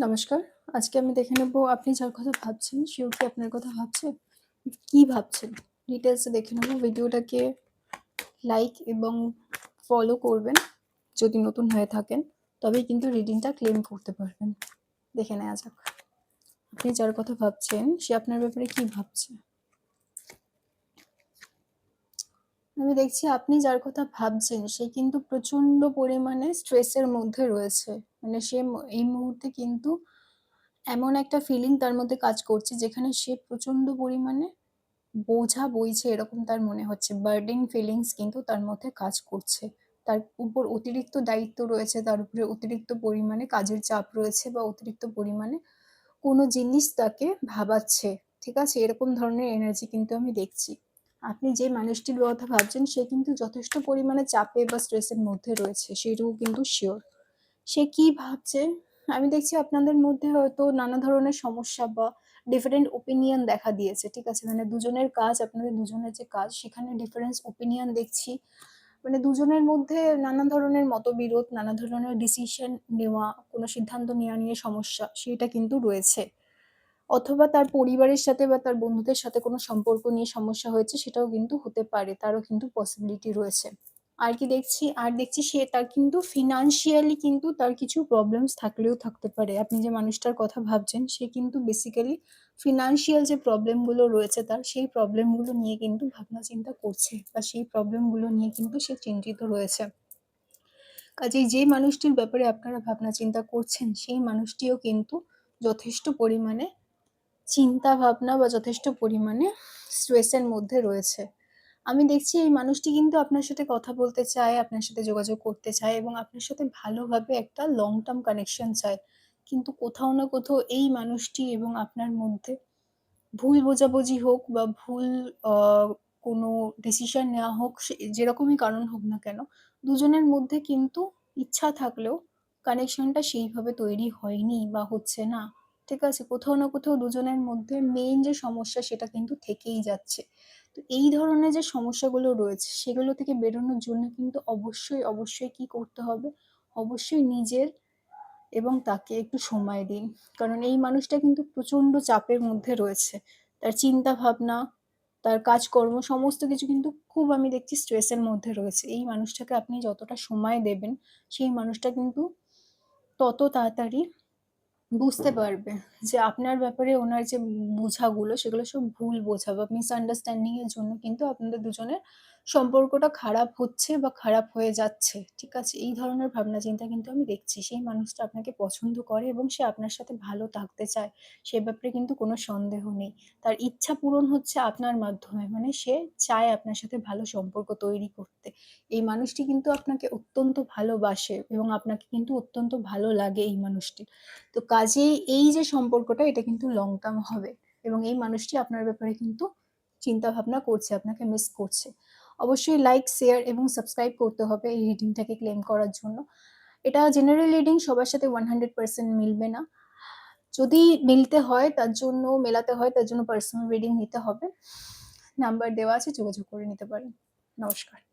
নমস্কার। আজকে আমি দেখে নেব আপনি যার কথা ভাবছেন, সেও কি আপনার কথা ভাবছে? কি ভাবছেন? ডিটেইলসে দেখে নেব। ভিডিওটাকে লাইক এবং ফলো করবেন যদি নতুন হয়ে থাকেন। তবেই কিন্তু রিডিংটা ক্লেম করতে পারবেন। দেখে নেওয়া যাক। আপনি যার কথা ভাবছেন, সে আপনার ব্যাপারে কি ভাবছে? আমি দেখছি আপনি যার কথা ভাবছেন, সে কিন্তু প্রচণ্ড পরিমাণে স্ট্রেসের মধ্যে রয়েছে। মানে সে এই মুহূর্তে কিন্তু এমন একটা ফিলিং তার মধ্যে কাজ করছে, যেখানে সে প্রচণ্ড পরিমাণে বোঝা বইছে এরকম তার মনে হচ্ছে। বার্ডেন ফিলিংস কিন্তু তার মধ্যে কাজ করছে। তার উপর অতিরিক্ত দায়িত্ব রয়েছে, তার উপরে অতিরিক্ত পরিমাণে কাজের চাপ রয়েছে বা অতিরিক্ত পরিমাণে কোনো জিনিস তাকে ভাবাচ্ছে। ঠিক আছে? এরকম ধরনের এনার্জি কিন্তু আমি দেখছি। আপনি যে মানুষটির কথা ভাবছেন, সে কিন্তু যথেষ্ট পরিমাণে চাপে বা স্ট্রেসের মধ্যে রয়েছে, সেটুকু কিন্তু শিওর। সে কি ভাবছে? আমি দেখছি আপনাদের মধ্যে হয়তো নানা ধরনের সমস্যা বা ডিফারেন্ট ওপিনিয়ন দেখা দিয়েছে। ঠিক আছে? মানে দুজনের কাজ, আপনাদের দুজনের যে কাজ, সেখানে ডিফারেন্স ওপিনিয়ন দেখছি। মানে দুজনের মধ্যে নানা ধরনের মতবিরোধ, নানা ধরনের ডিসিশন নেওয়া, কোনো সিদ্ধান্ত নেওয়া নিয়ে সমস্যা, সেটা কিন্তু রয়েছে। অথবা তার পরিবারের সাথে বা তার বন্ধুদের সাথে কোনো সম্পর্ক নিয়ে সমস্যা হয়েছে, সেটাও কিন্তু হতে পারে। তারও কিন্তু পসিবিলিটি রয়েছে। আর কি দেখছি? আর দেখছি সে তার কিন্তু ফিন্যান্সিয়ালি কিন্তু তার কিছু প্রবলেমস থাকলেও থাকতে পারে। আপনি যে মানুষটার কথা ভাবছেন, সে কিন্তু বেসিক্যালি ফিন্যান্সিয়াল যে প্রবলেমগুলো রয়েছে তার, সেই প্রবলেমগুলো নিয়ে কিন্তু ভাবনা চিন্তা করছে বা সেই প্রবলেমগুলো নিয়ে কিন্তু সে চিন্তিত রয়েছে। কাজেই যে মানুষটির ব্যাপারে আপনারা ভাবনা চিন্তা করছেন, সেই মানুষটিও কিন্তু যথেষ্ট পরিমাণে চিন্তা ভাবনা বা যথেষ্ট পরিমাণে স্ট্রেসের মধ্যে রয়েছে। আমি দেখছি এই মানুষটি কিন্তু আপনার সাথে কথা বলতে চায়, আপনার সাথে যোগাযোগ করতে চায় এবং আপনার সাথে ভালোভাবে একটা লং টার্ম কানেকশন চায়। কিন্তু কোথাও না কোথাও এই মানুষটি এবং আপনার মধ্যে ভুল বোঝাবুঝি হোক বা ভুল আ কোনো ডিসিশন নেওয়া হোক, যেরকমই কারণ হোক না কেন, দুজনের মধ্যে কিন্তু ইচ্ছা থাকলেও কানেকশনটা সেইভাবে তৈরি হয়নি বা হচ্ছে না। ঠিক আছে? কোথাও না কোথাও দুজনের মধ্যে মেইন যে সমস্যা, সেটা কিন্তু থেকেই যাচ্ছে। তো এই ধরনের যে সমস্যাগুলো রয়েছে, সেগুলো থেকে বেরোনোর জন্য কিন্তু অবশ্যই কি করতে হবে? অবশ্যই নিজের এবং তাকে একটু সময় দিন। কারণ এই মানুষটা কিন্তু প্রচণ্ড চাপের মধ্যে রয়েছে। তার চিন্তাভাবনা, তার কাজকর্ম সমস্ত কিছু কিন্তু খুব আমি দেখছি স্ট্রেসের মধ্যে রয়েছে। এই মানুষটাকে আপনি যতটা সময় দেবেন, সেই মানুষটা কিন্তু তত তাড়াতাড়ি বুঝতে পারবে যে আপনার ব্যাপারে ওনার যে বোঝাগুলো, সেগুলো সব ভুল বোঝা বা মিসআন্ডারস্ট্যান্ডিং এর জন্য কিন্তু আপনাদের দুজনের সম্পর্কটা খারাপ হচ্ছে বা খারাপ হয়ে যাচ্ছে। ঠিক আছে? এই ধরনের ভাবনা চিন্তা কিন্তু আমি দেখছি। সেই মানুষটা আপনাকে পছন্দ করে এবং সে আপনার সাথে ভালো থাকতে চায়। সে ব্যাপারে কিন্তু কোনো সন্দেহ নেই। তার ইচ্ছা পূরণ হচ্ছে আপনার মাধ্যমে। মানে সে চায় আপনার সাথে ভালো সম্পর্ক তৈরি করতে। এই মানুষটি কিন্তু আপনাকে অত্যন্ত ভালোবাসে এবং আপনাকে কিন্তু অত্যন্ত ভালো লাগে এই মানুষটির। তো কাজেই এই যে সম্পর্কটা, এটা কিন্তু লং টার্ম হবে এবং এই মানুষটি আপনার ব্যাপারে কিন্তু চিন্তা ভাবনা করছে, আপনাকে মিস করছে। অবশ্যই লাইক, শেয়ার এবং সাবস্ক্রাইব করতে হবে এই রিডিংটাকে ক্লেম করার জন্য। এটা জেনারেল রিডিং, সবার সাথে 100% মিলবে না। যদি মেলাতে হয় তার জন্য পার্সোনাল রিডিং নিতে হবে। নাম্বার দেওয়া আছে, যোগাযোগ করে নিতে পারেন। নমস্কার।